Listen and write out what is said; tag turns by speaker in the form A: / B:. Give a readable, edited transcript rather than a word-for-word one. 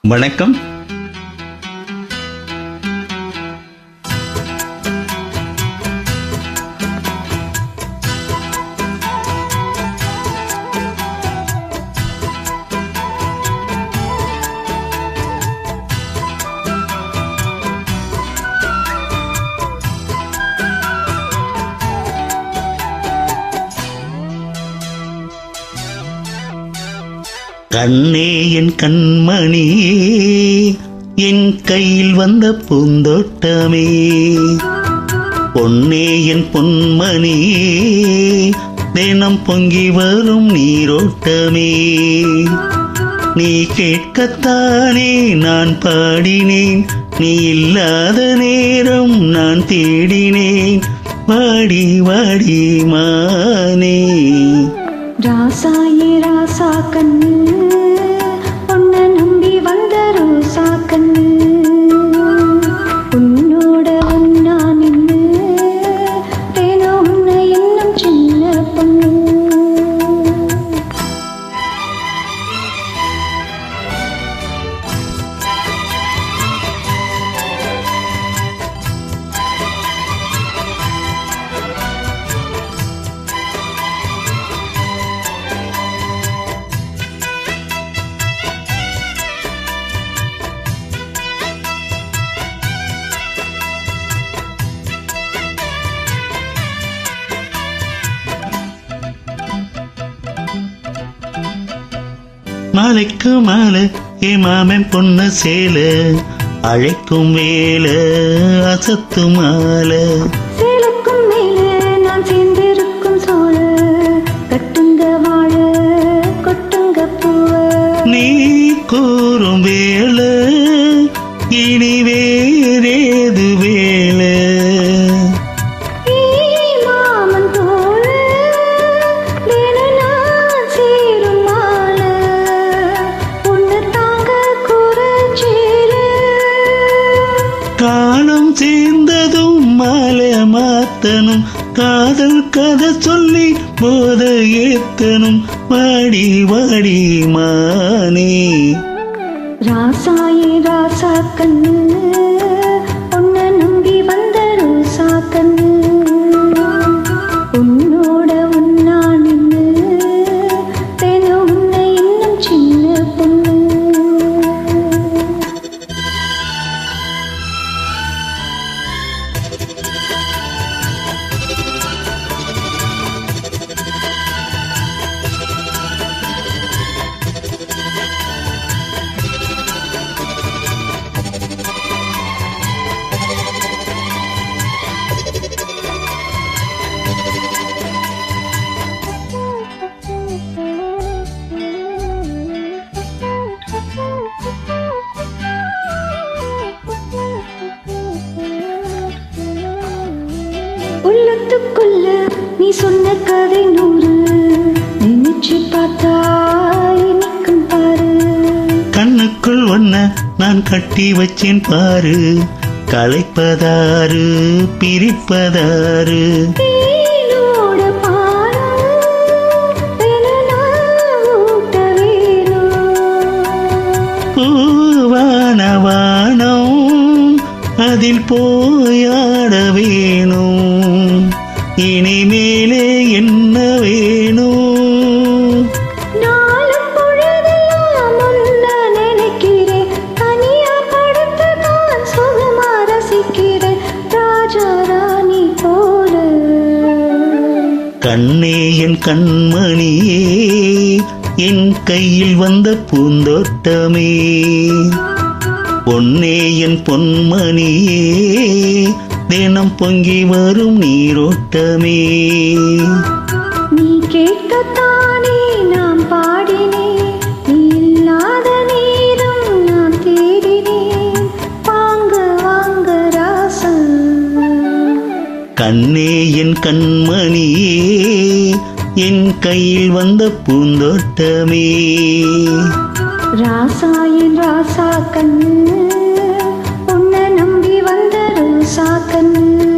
A: வணக்கம். கண்ணே என் கண்மணியே, என் கையில் வந்த பூந்தோட்டமே, பொன்னே என் பொன்மணியே, தினம் பொங்கி வரும் நீரோட்டமே, நீ கேட்கத்தானே நான் பாடினேன், நீ இல்லாத நேரம் நான் தேடினேன், வாடி வாடி மானே.
B: ராசாயே ராசா கண்ணு, உன்னை நம்பி வந்த ரோசா கண்ணு, உன்னோட ஒன்னா நின்னு தேனோ உன்னை என்னும் சின்ன பொண்ணு.
A: மாலைக்கு மாலை மாமன் பொண்ணு சேல, அழைக்கும் வேல அசத்து மாலை,
B: சேலக்கும் மேல நான் சேர்ந்திருக்கும் சோழ, கட்டுங்க வாழ கொட்டுங்க பூவ,
A: நீ கூறும் வேல இனி வேறேது வேல,
B: மாமன் தோழ தினம் நான் சேரும் மாலை, உன்னை தாங்க குறைச்சேல.
A: காலம் சேர்ந்ததும் மாலை மாத்தனும், காதல் கதை சொல்லி போத ஏத்தனும், வாடி வாடி மானே.
B: ராசாயே ராசா கண்ணு, உன்னை நம்பி வந்த ரோசா கண்ணு, உன்னோட உன்னா நின்னு தேனோ உன்னை இன்னும் சின்ன பொண்ணு. உள்ளத்துக்குள்ள நீ சொன்ன கதை 100, நினைச்சு பார்த்தா நிற்கும் பாரு,
A: கண்ணுக்குள் ஒன்ன நான் கட்டி வச்சேன் பாரு, களைப்பதாரு பிரிப்பதாரு,
B: தேனோட பாரம் தினம் நான் ஊட்ட வேணும்,
A: பூவான வானம் அதில் போயாட வேணும், இனிமேலே என்ன வேணும்.
B: நாளும் பொழுதெல்லாம் உன்னை நினைக்கிறேன், தனியா படுத்து நான் சுகமா ரசிக்கிறேன், ராஜா ராணி போல.
A: கண்ணே என் கண்மணியே, என் கையில் வந்த பூந்தோட்டமே, பொன்னே என் பொன்மணியே, தினம் பொங்கி வரும் நீரோட்டமே,
B: நீ கேட்கத்தானே நான் பாடினேன், நீ இல்லாத நேரம் நான் தேடினேன், வாங்க வாங்க ராசா.
A: கண்ணே என் கண்மணியே, என் கையில் வந்த பூந்தோட்டமே,
B: ராசாயின் ராசா கண்ணு, உன்னை நம்பி வந்த ரோசா கண்ணு.